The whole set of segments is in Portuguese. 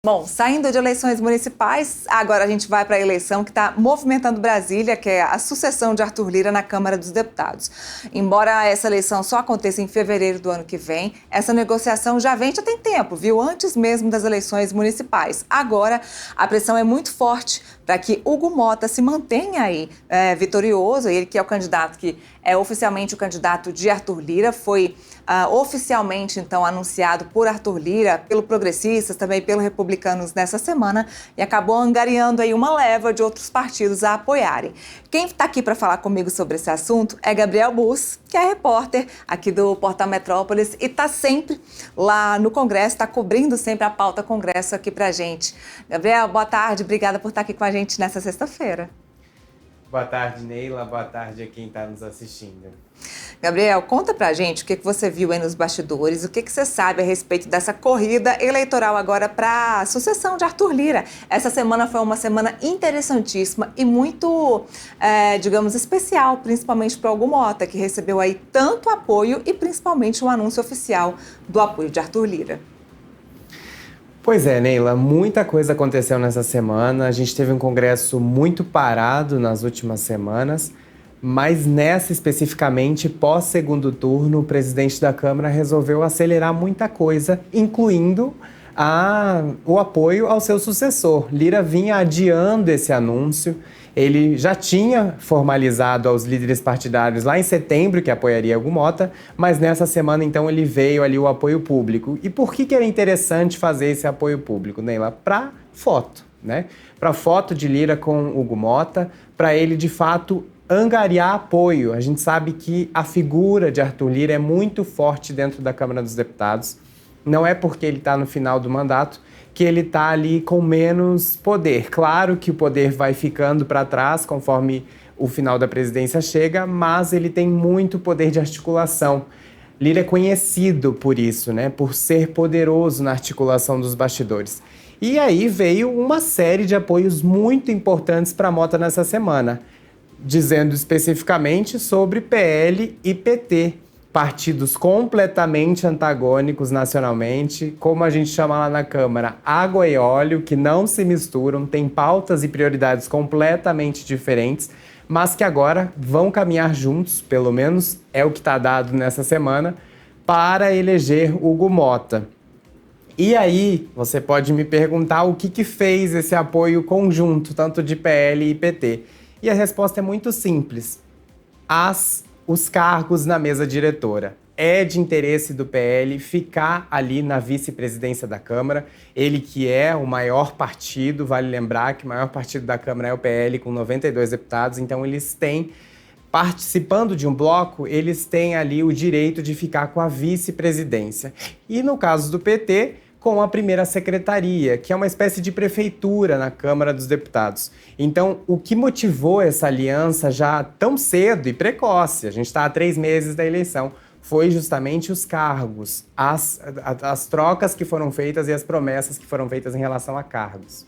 Bom, saindo de eleições municipais, agora a gente vai para a eleição que está movimentando Brasília, que é a sucessão de Arthur Lira na Câmara dos Deputados. Embora essa eleição só aconteça em fevereiro do ano que vem, essa negociação já tem tempo, viu? Antes mesmo das eleições municipais. Agora, a pressão é muito forte para que Hugo Motta se mantenha aí vitorioso. Ele que é o candidato que é oficialmente o candidato de Arthur Lira, foi oficialmente, então, anunciado por Arthur Lira, pelo Progressistas, também pelo Republicanos nessa semana, e acabou angariando aí uma leva de outros partidos a apoiarem. Quem está aqui para falar comigo sobre esse assunto é Gabriel Bus, que é repórter aqui do Portal Metrópolis e está sempre lá no Congresso, está cobrindo sempre a pauta Congresso aqui para a gente. Gabriel, boa tarde, obrigada por estar aqui com a gente nessa sexta-feira. Boa tarde, Neila. Boa tarde a quem está nos assistindo. Gabriel, conta pra gente o que você viu aí nos bastidores, o que você sabe a respeito dessa corrida eleitoral agora para a sucessão de Arthur Lira. Essa semana foi uma semana interessantíssima e muito, digamos, especial, principalmente para Hugo Motta, que recebeu aí tanto apoio e principalmente um anúncio oficial do apoio de Arthur Lira. Pois é, Neila, muita coisa aconteceu nessa semana. A gente teve um congresso muito parado nas últimas semanas, mas nessa especificamente, pós-segundo turno, o presidente da Câmara resolveu acelerar muita coisa, incluindo o apoio ao seu sucessor. Lira vinha adiando esse anúncio. Ele já tinha formalizado aos líderes partidários lá em setembro que apoiaria Hugo Motta, mas nessa semana, então, ele veio ali o apoio público. E por que era interessante fazer esse apoio público, Neila? Para foto, né? Para foto de Lira com Hugo Motta, para ele, de fato, angariar apoio. A gente sabe que a figura de Arthur Lira é muito forte dentro da Câmara dos Deputados. Não é porque ele está no final do mandato que ele está ali com menos poder. Claro que o poder vai ficando para trás conforme o final da presidência chega, mas ele tem muito poder de articulação. Lira é conhecido por isso, né? Por ser poderoso na articulação dos bastidores. E aí veio uma série de apoios muito importantes para Motta nessa semana, dizendo especificamente sobre PL e PT. Partidos completamente antagônicos nacionalmente, como a gente chama lá na Câmara, água e óleo, que não se misturam, têm pautas e prioridades completamente diferentes, mas que agora vão caminhar juntos, pelo menos é o que está dado nessa semana, para eleger Hugo Motta. E aí, você pode me perguntar o que fez esse apoio conjunto, tanto de PL e PT. E a resposta é muito simples. Os cargos na mesa diretora. É de interesse do PL ficar ali na vice-presidência da Câmara. Ele que é o maior partido, vale lembrar que o maior partido da Câmara é o PL, com 92 deputados, então eles têm, participando de um bloco, eles têm ali o direito de ficar com a vice-presidência. E no caso do PT, com a primeira secretaria, que é uma espécie de prefeitura na Câmara dos Deputados. Então, o que motivou essa aliança já tão cedo e precoce, a gente está há 3 meses da eleição, foi justamente os cargos, as trocas que foram feitas e as promessas que foram feitas em relação a cargos.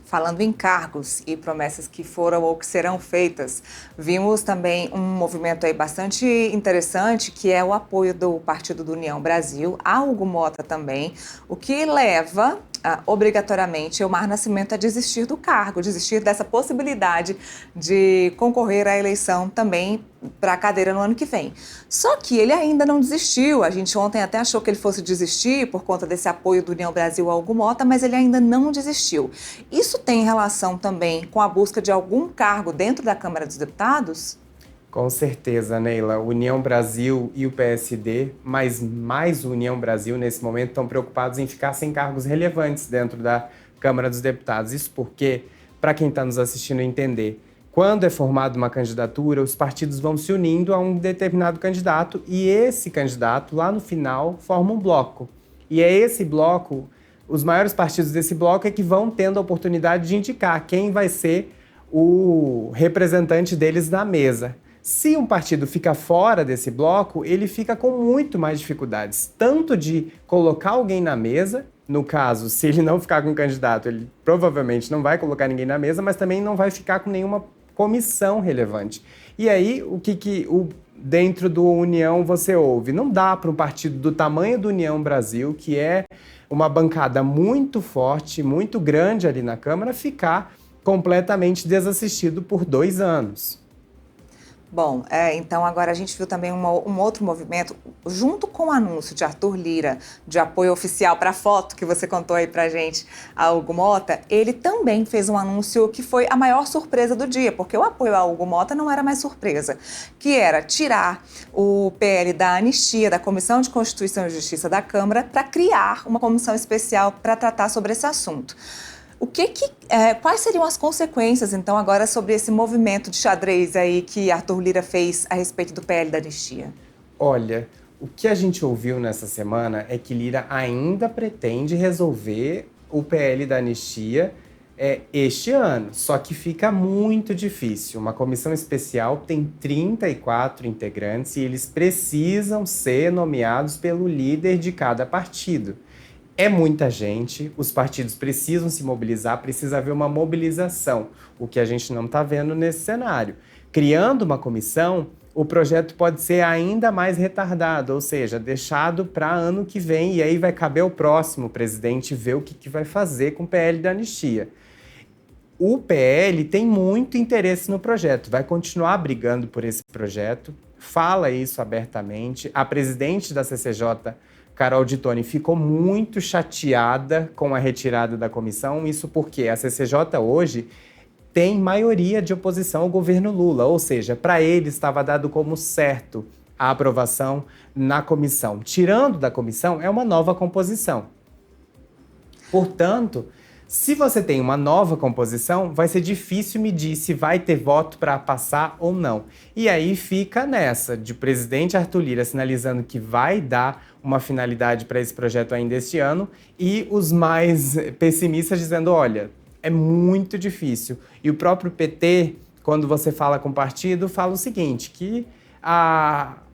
Falando em cargos e promessas que foram ou que serão feitas, vimos também um movimento aí bastante interessante, que é o apoio do Partido do União Brasil a Hugo Motta também, o que leva obrigatoriamente Elmar Nascimento a desistir do cargo, desistir dessa possibilidade de concorrer à eleição também para a cadeira no ano que vem. Só que ele ainda não desistiu. A gente ontem até achou que ele fosse desistir por conta desse apoio do União Brasil ao Hugo Motta, mas ele ainda não desistiu. Isso tem relação também com a busca de algum cargo dentro da Câmara dos Deputados? Com certeza, Neila. União Brasil e o PSD, mas mais o União Brasil nesse momento, estão preocupados em ficar sem cargos relevantes dentro da Câmara dos Deputados. Isso porque, para quem está nos assistindo entender, quando é formada uma candidatura, os partidos vão se unindo a um determinado candidato e esse candidato, lá no final, forma um bloco. E é esse bloco, os maiores partidos desse bloco é que vão tendo a oportunidade de indicar quem vai ser o representante deles na mesa. Se um partido fica fora desse bloco, ele fica com muito mais dificuldades, tanto de colocar alguém na mesa, no caso, se ele não ficar com um candidato, ele provavelmente não vai colocar ninguém na mesa, mas também não vai ficar com nenhuma comissão relevante. E aí, dentro do União você ouve? Não dá para um partido do tamanho do União Brasil, que é uma bancada muito forte, muito grande ali na Câmara, ficar completamente desassistido por 2 anos. Bom, então agora a gente viu também um outro movimento, junto com o anúncio de Arthur Lira, de apoio oficial para a foto que você contou aí para a gente, a Hugo Motta, ele também fez um anúncio que foi a maior surpresa do dia, porque o apoio a Hugo Motta não era mais surpresa, que era tirar o PL da anistia, da Comissão de Constituição e Justiça da Câmara, para criar uma comissão especial para tratar sobre esse assunto. Quais seriam as consequências, então, agora sobre esse movimento de xadrez aí que Arthur Lira fez a respeito do PL da anistia? Olha, o que a gente ouviu nessa semana é que Lira ainda pretende resolver o PL da anistia este ano, só que fica muito difícil. Uma comissão especial tem 34 integrantes e eles precisam ser nomeados pelo líder de cada partido. É muita gente, os partidos precisam se mobilizar, precisa haver uma mobilização, o que a gente não está vendo nesse cenário. Criando uma comissão, o projeto pode ser ainda mais retardado, ou seja, deixado para ano que vem, e aí vai caber ao próximo presidente ver o que vai fazer com o PL da anistia. O PL tem muito interesse no projeto, vai continuar brigando por esse projeto, fala isso abertamente. A presidente da CCJ, Carol Di Toni, ficou muito chateada com a retirada da comissão, isso porque a CCJ hoje tem maioria de oposição ao governo Lula, ou seja, para ele estava dado como certo a aprovação na comissão. Tirando da comissão, é uma nova composição. Portanto, se você tem uma nova composição, vai ser difícil medir se vai ter voto para passar ou não. E aí fica nessa, de presidente Arthur Lira sinalizando que vai dar uma finalidade para esse projeto ainda este ano, e os mais pessimistas dizendo, olha, é muito difícil. E o próprio PT, quando você fala com o partido, fala o seguinte, que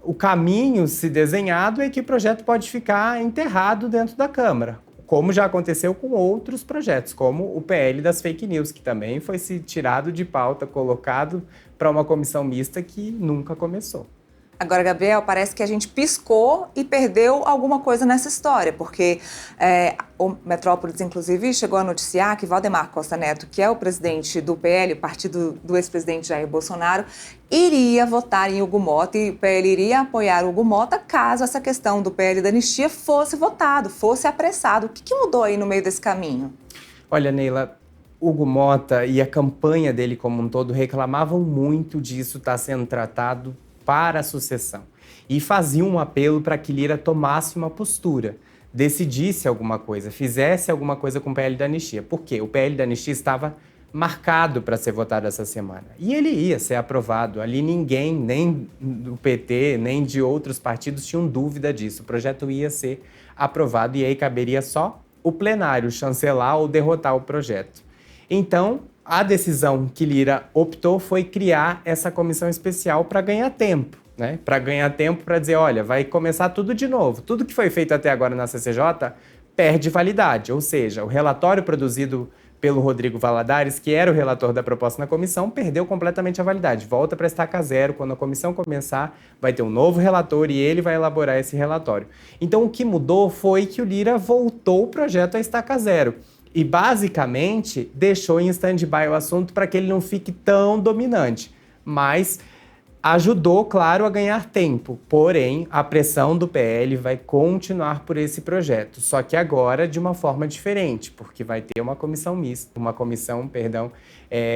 o caminho se desenhado é que o projeto pode ficar enterrado dentro da Câmara, como já aconteceu com outros projetos, como o PL das fake news, que também foi se tirado de pauta, colocado para uma comissão mista que nunca começou. Agora, Gabriel, parece que a gente piscou e perdeu alguma coisa nessa história, porque o Metrópolis, inclusive, chegou a noticiar que Valdemar Costa Neto, que é o presidente do PL, o partido do ex-presidente Jair Bolsonaro, iria votar em Hugo Motta e o PL iria apoiar Hugo Motta caso essa questão do PL da anistia fosse votado, fosse apressado. O que mudou aí no meio desse caminho? Olha, Neila, Hugo Motta e a campanha dele como um todo reclamavam muito disso estar sendo tratado para a sucessão. E faziam um apelo para que Lira tomasse uma postura, decidisse alguma coisa, fizesse alguma coisa com o PL da anistia. Por quê? O PL da anistia estava marcado para ser votado essa semana. E ele ia ser aprovado. Ali ninguém, nem do PT, nem de outros partidos, tinham dúvida disso. O projeto ia ser aprovado e aí caberia só o plenário chancelar ou derrotar o projeto. Então, a decisão que Lira optou foi criar essa comissão especial para ganhar tempo, né? Para ganhar tempo para dizer, olha, vai começar tudo de novo. Tudo que foi feito até agora na CCJ perde validade, ou seja, o relatório produzido pelo Rodrigo Valadares, que era o relator da proposta na comissão, perdeu completamente a validade. Volta para estaca zero. Quando a comissão começar, vai ter um novo relator e ele vai elaborar esse relatório. Então, o que mudou foi que o Lira voltou o projeto à estaca zero. E, basicamente, deixou em stand-by o assunto para que ele não fique tão dominante. Mas ajudou, claro, a ganhar tempo. Porém, a pressão do PL vai continuar por esse projeto. Só que agora de uma forma diferente, porque vai ter uma comissão mista,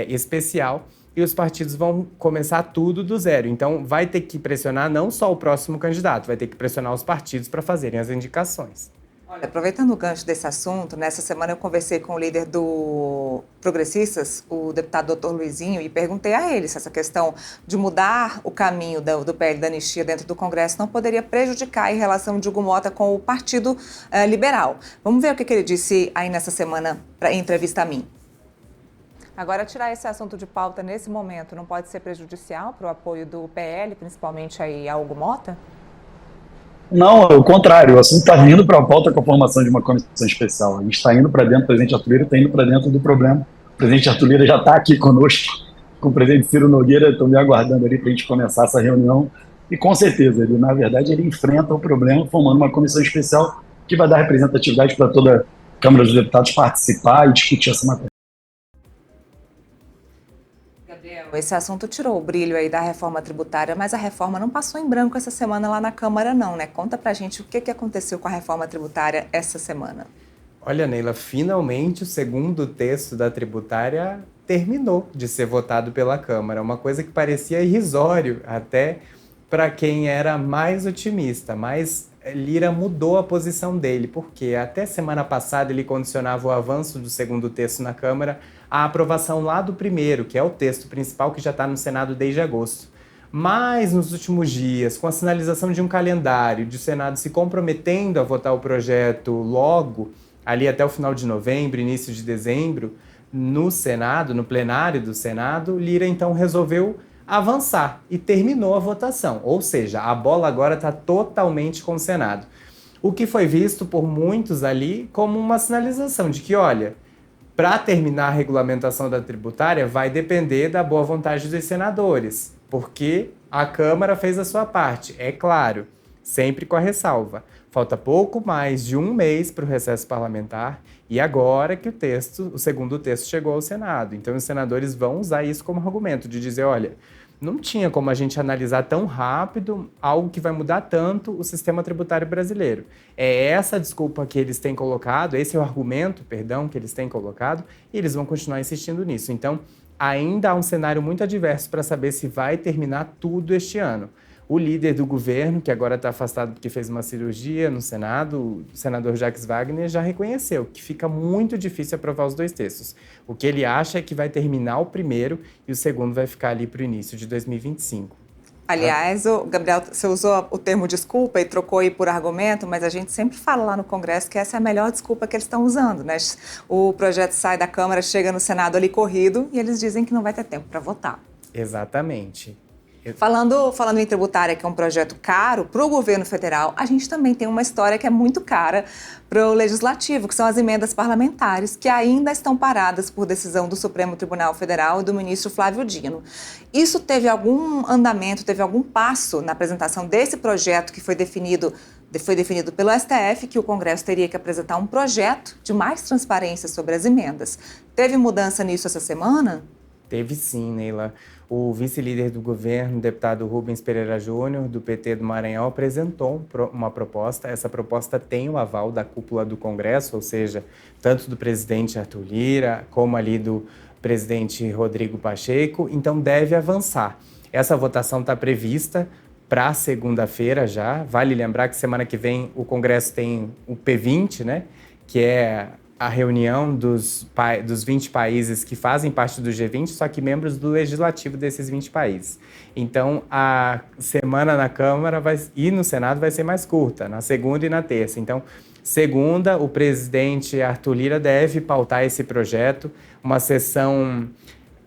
especial, e os partidos vão começar tudo do zero. Então, vai ter que pressionar não só o próximo candidato, vai ter que pressionar os partidos para fazerem as indicações. Olha, aproveitando o gancho desse assunto, nessa semana eu conversei com o líder do Progressistas, o deputado Dr. Luizinho, e perguntei a ele se essa questão de mudar o caminho do PL da anistia dentro do Congresso não poderia prejudicar em relação de Hugo Motta com o Partido Liberal. Vamos ver o que ele disse aí nessa semana em entrevista a mim. Agora, tirar esse assunto de pauta nesse momento não pode ser prejudicial para o apoio do PL, principalmente aí a Hugo Motta? Não, é o contrário, o assunto está vindo para a pauta com a formação de uma comissão especial. A gente está indo para dentro, o presidente Arthur Lira está indo para dentro do problema. O presidente Arthur Lira já está aqui conosco, com o presidente Ciro Nogueira, estão me aguardando ali para a gente começar essa reunião. E com certeza, ele, na verdade, ele enfrenta o problema formando uma comissão especial que vai dar representatividade para toda a Câmara dos Deputados participar e discutir essa matéria. Gabriel, esse assunto tirou o brilho aí da reforma tributária, mas a reforma não passou em branco essa semana lá na Câmara não, né? Conta pra gente o que aconteceu com a reforma tributária essa semana. Olha, Neila, finalmente o segundo texto da tributária terminou de ser votado pela Câmara, uma coisa que parecia irrisório até para quem era mais otimista, mas Lira mudou a posição dele, porque até semana passada ele condicionava o avanço do segundo texto na Câmara à aprovação lá do primeiro, que é o texto principal que já está no Senado desde agosto. Mas nos últimos dias, com a sinalização de um calendário, de o Senado se comprometendo a votar o projeto logo, ali até o final de novembro, início de dezembro, no Senado, no plenário do Senado, Lira então resolveu avançar e terminou a votação. Ou seja, a bola agora está totalmente com o Senado. O que foi visto por muitos ali como uma sinalização de que, olha, para terminar a regulamentação da tributária vai depender da boa vontade dos senadores, porque a Câmara fez a sua parte, é claro, sempre com a ressalva. Falta pouco mais de um mês para o recesso parlamentar e agora que o segundo texto chegou ao Senado. Então os senadores vão usar isso como argumento de dizer, olha, não tinha como a gente analisar tão rápido algo que vai mudar tanto o sistema tributário brasileiro. É essa a desculpa que eles têm colocado, esse é o argumento, perdão, que eles têm colocado, e eles vão continuar insistindo nisso. Então, ainda há um cenário muito adverso para saber se vai terminar tudo este ano. O líder do governo, que agora está afastado porque fez uma cirurgia no Senado, o senador Jacques Wagner, já reconheceu que fica muito difícil aprovar os dois textos. O que ele acha é que vai terminar o primeiro e o segundo vai ficar ali para o início de 2025. Aliás, Gabriel, você usou o termo desculpa e trocou aí por argumento, mas a gente sempre fala lá no Congresso que essa é a melhor desculpa que eles estão usando, né? O projeto sai da Câmara, chega no Senado ali corrido e eles dizem que não vai ter tempo para votar. Exatamente. Falando em tributária, que é um projeto caro para o governo federal, a gente também tem uma história que é muito cara para o Legislativo, que são as emendas parlamentares, que ainda estão paradas por decisão do Supremo Tribunal Federal e do ministro Flávio Dino. Isso teve algum andamento, teve algum passo na apresentação desse projeto que foi definido pelo STF, que o Congresso teria que apresentar um projeto de mais transparência sobre as emendas. Teve mudança nisso essa semana? Teve sim, Neila. O vice-líder do governo, o deputado Rubens Pereira Júnior, do PT do Maranhão, apresentou uma proposta. Essa proposta tem o aval da cúpula do Congresso, ou seja, tanto do presidente Arthur Lira, como ali do presidente Rodrigo Pacheco, então deve avançar. Essa votação está prevista para segunda-feira já. Vale lembrar que semana que vem o Congresso tem o P20, né, que é a reunião dos 20 países que fazem parte do G20, só que membros do legislativo desses 20 países. Então, a semana na Câmara e no Senado vai ser mais curta, na segunda e na terça. Então, segunda, o presidente Arthur Lira deve pautar esse projeto. Uma sessão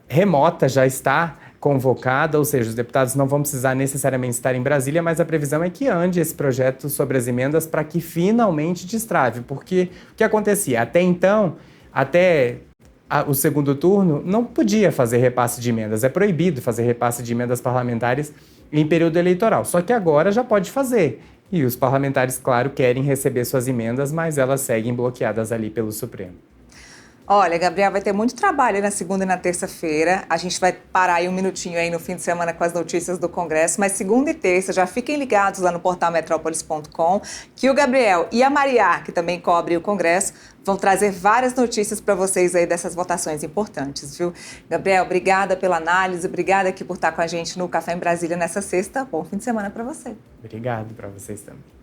remota já está convocada, ou seja, os deputados não vão precisar necessariamente estar em Brasília, mas a previsão é que ande esse projeto sobre as emendas para que finalmente destrave, porque o que acontecia? Até então, o segundo turno, não podia fazer repasse de emendas, é proibido fazer repasse de emendas parlamentares em período eleitoral, só que agora já pode fazer. E os parlamentares, claro, querem receber suas emendas, mas elas seguem bloqueadas ali pelo Supremo. Olha, Gabriel, vai ter muito trabalho na segunda e na terça-feira. A gente vai parar aí um minutinho aí no fim de semana com as notícias do Congresso, mas segunda e terça já fiquem ligados lá no portal metrópolis.com, que o Gabriel e a Maria, que também cobre o Congresso, vão trazer várias notícias para vocês aí dessas votações importantes, viu? Gabriel, obrigada pela análise, obrigada aqui por estar com a gente no Café em Brasília nessa sexta. Bom fim de semana para você. Obrigado para vocês também.